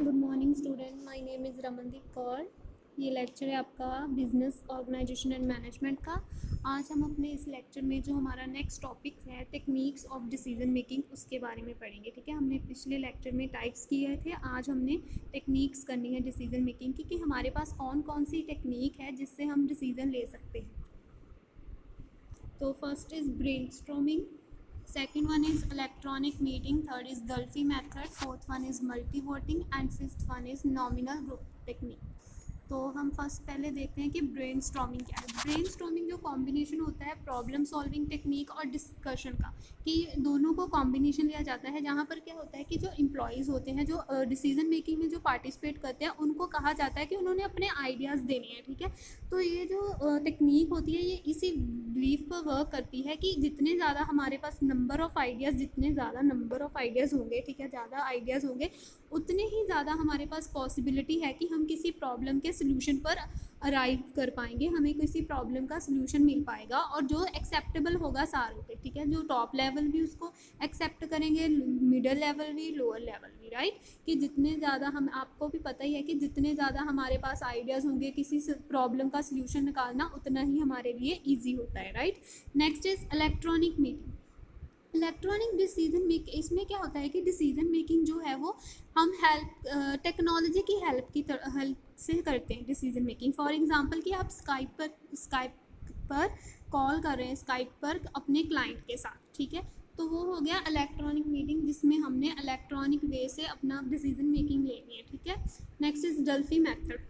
Good morning student, my name is Ramandeep Kaur. ये lecture है आपका बिजनेस ऑर्गेनाइजेशन एंड मैनेजमेंट का। आज हम अपने इस लेक्चर में जो हमारा नेक्स्ट टॉपिक है टेक्निक्स ऑफ डिसीजन मेकिंग, उसके बारे में पढ़ेंगे। ठीक है, हमने पिछले लेक्चर में टाइप्स किए थे, आज हमने टेक्निक्स करनी है डिसीजन मेकिंग की कि हमारे पास कौन कौन सी टेक्निक है जिससे हम डिसीजन ले सकते हैं। तो first is brainstorming, second one is electronic meeting, third is Gulfi method, fourth one is multi voting and fifth one is nominal group technique। तो हम फर्स्ट पहले देखते हैं कि ब्रेनस्टॉर्मिंग क्या है। ब्रेनस्टॉर्मिंग जो कॉम्बिनेशन होता है प्रॉब्लम सॉल्विंग टेक्निक और डिस्कशन का, कि दोनों को कॉम्बिनेशन लिया जाता है, जहाँ पर क्या होता है कि जो एम्प्लॉयज़ होते हैं, जो डिसीजन मेकिंग में जो पार्टिसिपेट करते हैं, उनको कहा जाता है कि उन्होंने अपने आइडियाज़ देने हैं। ठीक है, तो ये जो टेक्निक होती है ये इसी बिलीफ पर वर्क करती है कि जितने ज़्यादा हमारे पास नंबर ऑफ़ आइडियाज़, जितने ज़्यादा नंबर ऑफ़ आइडियाज़ होंगे, ठीक है, ज़्यादा आइडियाज़ होंगे, उतने ही ज़्यादा हमारे पास पॉसिबिलिटी है कि हम किसी प्रॉब्लम के सोल्यूशन पर अराइव कर पाएंगे, हमें किसी प्रॉब्लम का सोल्यूशन मिल पाएगा और जो एक्सेप्टेबल होगा सारों पे। ठीक है, जो टॉप लेवल भी उसको एक्सेप्ट करेंगे, मिडिल लेवल भी, लोअर लेवल भी, राइट। कि जितने ज़्यादा हम, आपको भी पता ही है कि जितने ज़्यादा हमारे पास आइडियाज़ होंगे किसी प्रॉब्लम का सोल्यूशन निकालना, उतना ही हमारे लिए ईजी होता है, right. Next is electronic meeting. Electronic decision make, इसमें क्या होता है कि डिसीजन मेकिंग जो है वो हम टेक्नोलॉजी की हेल्प से करते हैं डिसीजन मेकिंग। फॉर एग्जांपल कि आप स्काइप पर कॉल कर रहे हैं, स्काइप पर अपने क्लाइंट के साथ। ठीक है, तो वो हो गया इलेक्ट्रॉनिक मीटिंग, जिसमें हमने इलेक्ट्रॉनिक वे से अपना डिसीजन मेकिंग लेनी है। ठीक है, नेक्स्ट इज डल्फी मेथड।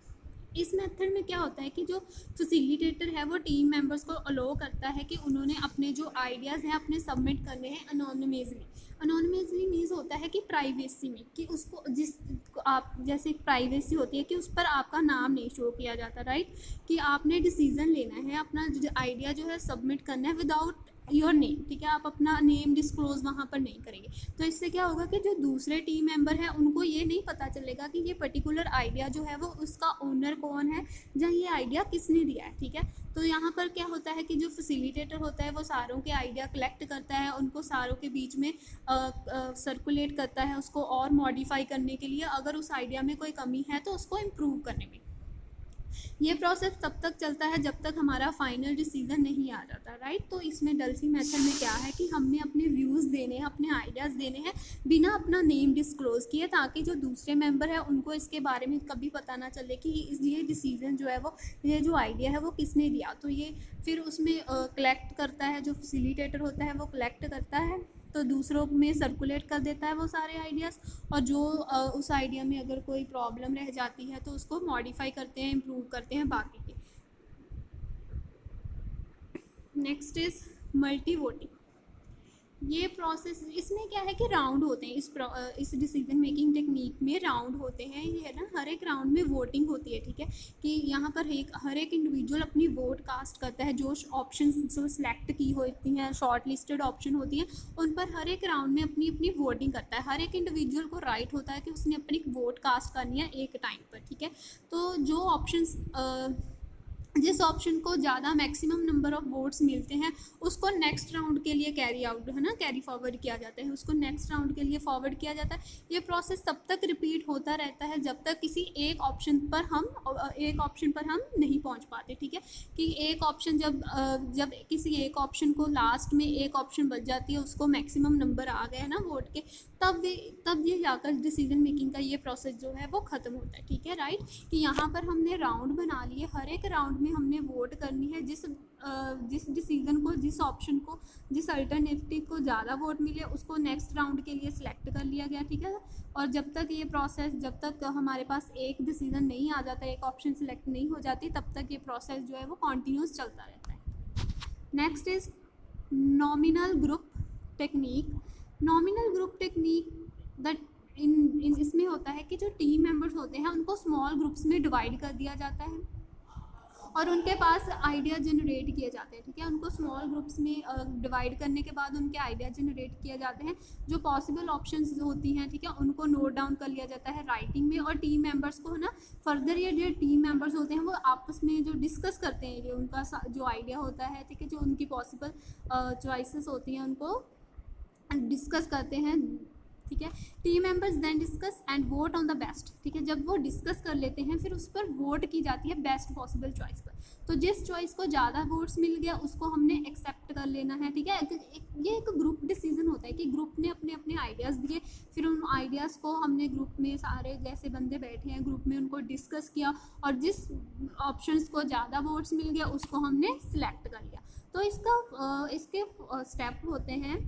इस मेथड में क्या होता है कि जो फैसिलिटेटर है वो टीम मेंबर्स को अलो करता है कि उन्होंने अपने जो आइडियाज़ हैं अपने सबमिट करने हैं अनोनिमसली। अनोनिमसली मीन्स होता है कि प्राइवेसी में, कि उसको जिस आप जैसे प्राइवेसी होती है कि उस पर आपका नाम नहीं शो किया जाता, राइट। कि आपने डिसीजन लेना है, अपना आइडिया जो है सबमिट करना है विदाउट योर नेम। ठीक है, आप अपना नेम डिस्क्लोज वहाँ पर नहीं करेंगे। तो इससे क्या होगा कि जो दूसरे टीम मेंबर है उनको ये नहीं पता चलेगा कि ये पर्टिकुलर आइडिया जो है वो उसका ओनर कौन है, या ये आइडिया किसने दिया है। ठीक है, तो यहाँ पर क्या होता है कि जो फैसिलिटेटर होता है वो सारों के आइडिया कलेक्ट करता है, उनको सारों के बीच में सर्कुलेट करता है, उसको और मॉडिफाई करने के लिए, अगर उस आइडिया में कोई कमी है तो उसको इम्प्रूव करने में। ये प्रोसेस तब तक चलता है जब तक हमारा फाइनल डिसीजन नहीं आ जाता, राइट। तो इसमें डल्फी मेथड में क्या है कि हमने अपने व्यूज़ देने हैं, अपने आइडियाज़ देने हैं बिना अपना नेम डिस्क्लोज किए, ताकि जो दूसरे मेंबर है उनको इसके बारे में कभी पता ना चले कि ये डिसीजन जो है वो, ये जो आइडिया है वो किसने दिया। तो ये फिर उसमें कलेक्ट करता है, जो फैसिलिटेटर होता है वो कलेक्ट करता है, तो दूसरों में सर्कुलेट कर देता है वो सारे आइडियाज़, और जो उस आइडिया में अगर कोई प्रॉब्लम रह जाती है तो उसको मॉडिफाई करते हैं, इम्प्रूव करते हैं बाकी के। Next is multi voting. ये प्रोसेस, इसमें क्या है कि राउंड होते हैं, इस डिसीजन मेकिंग टेक्निक में राउंड होते हैं। ये है ना, हर एक राउंड में वोटिंग होती है। ठीक है, कि यहाँ पर हर एक इंडिविजुअल अपनी वोट कास्ट करता है, जो ऑप्शन जो सिलेक्ट की होती हैं, शॉर्ट लिस्टेड ऑप्शन होती हैं, उन पर हर एक राउंड में अपनी अपनी वोटिंग करता है। हर एक इंडिविजुअल को राइट होता है कि उसने अपनी वोट कास्ट करनी है एक टाइम पर। ठीक है, तो जो ऑप्शन, जिस ऑप्शन को ज़्यादा मैक्सिमम नंबर ऑफ वोट्स मिलते हैं उसको नेक्स्ट राउंड के लिए कैरी आउट, है ना, कैरी फॉरवर्ड किया जाता है, उसको नेक्स्ट राउंड के लिए फॉरवर्ड किया जाता है। ये प्रोसेस तब तक रिपीट होता रहता है जब तक किसी एक ऑप्शन पर हम नहीं पहुंच पाते। ठीक है, कि एक ऑप्शन जब किसी एक ऑप्शन को लास्ट में एक ऑप्शन बच जाती है, उसको मैक्सिमम नंबर आ गए ना वोट के, तब ये जाकर डिसीजन मेकिंग का ये प्रोसेस जो है वो ख़त्म होता है। ठीक है, राइट। कि यहाँ पर हमने राउंड बना लिए, हर एक राउंड में हमने वोट करनी है, जिस डिसीजन को, जिस ऑप्शन को, जिस अल्टरनेटिव को ज़्यादा वोट मिले उसको नेक्स्ट राउंड के लिए सिलेक्ट कर लिया गया। ठीक है, और जब तक ये प्रोसेस, जब तक हमारे पास एक डिसीजन नहीं आ जाता, एक ऑप्शन सिलेक्ट नहीं हो जाती, तब तक ये प्रोसेस जो है वो कॉन्टीन्यूस चलता रहता है। Next is nominal group technique. Nominal group technique the in इसमें होता है कि जो टीम मेंबर्स होते हैं उनको स्मॉल ग्रुप्स में डिवाइड कर दिया जाता है और उनके पास आइडिया जनरेट किए जाते हैं। ठीक है, उनको स्मॉल ग्रुप्स में डिवाइड करने के बाद उनके आइडिया जनरेट किए जाते हैं, जो पॉसिबल ऑप्शंस होती हैं, ठीक है, उनको नोट डाउन कर लिया जाता है राइटिंग में, और टीम मेंबर्स को, है ना, फर्दर ये जो टीम मेंबर्स होते हैं वो आपस में जो डिस्कस करते हैं, ये उनका जो आइडिया होता है, ठीक है, जो उनकी पॉसिबल चॉइसेस होती हैं उनको डिस्कस करते हैं ठीक है। Team members then discuss and vote on the best, ठीक है। जब वो डिस्कस कर लेते हैं फिर उस पर वोट की जाती है बेस्ट पॉसिबल चॉइस पर। तो जिस चॉइस को ज़्यादा वोट्स मिल गया उसको हमने एक्सेप्ट कर लेना है, ठीक है। ये एक ग्रुप डिसीजन होता है कि ग्रुप ने अपने अपने आइडियाज़ दिए, फिर उन आइडियाज़ को हमने ग्रुप में सारे जैसे बंदे बैठे हैं ग्रुप में उनको डिस्कस किया, और जिस ऑप्शंस को ज़्यादा वोट्स मिल गया उसको हमने सिलेक्ट कर लिया। तो इसके स्टेप होते हैं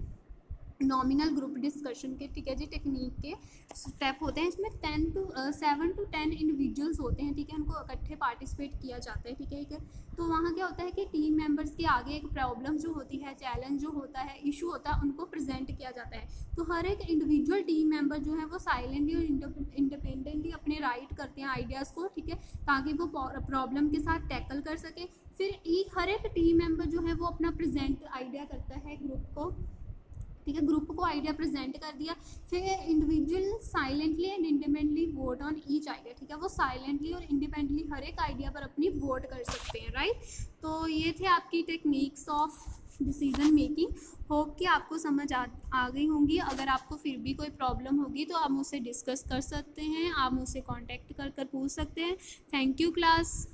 नॉमिनल ग्रुप डिस्कशन के, ठीक है जी। टेक्निक के स्टेप होते हैं, इसमें 7 to 10 इंडिविजुअल्स होते हैं, ठीक है। उनको इकट्ठे पार्टिसिपेट किया जाता है, ठीक है। तो वहाँ क्या होता है कि टीम मेंबर्स के आगे एक प्रॉब्लम जो होती है, चैलेंज जो होता है, इशू होता है, उनको प्रेजेंट किया जाता है। तो हर एक इंडिविजुअल टीम मेंबर जो है वो साइलेंटली और इंडिपेंडेंटली अपने राइट करते हैं आइडियाज़ को, ठीक है, ताकि वो प्रॉब्लम के साथ टैकल कर सके। फिर हर एक टीम मेंबर जो है वो अपना प्रेजेंट आइडिया करता है ग्रुप को, ठीक है। ग्रुप को आइडिया प्रेजेंट कर दिया, फिर individual silently and independently vote on each idea, ठीक है। वो साइलेंटली और इंडिपेंडेंटली हर एक आइडिया पर अपनी वोट कर सकते हैं, राइट। तो ये थे आपकी techniques of decision making. Hope कि आपको समझ आ गई होंगी। अगर आपको फिर भी कोई प्रॉब्लम होगी तो आप मुझसे डिस्कस कर सकते हैं, आप मुझसे कांटेक्ट कर पूछ सकते हैं। Thank you class.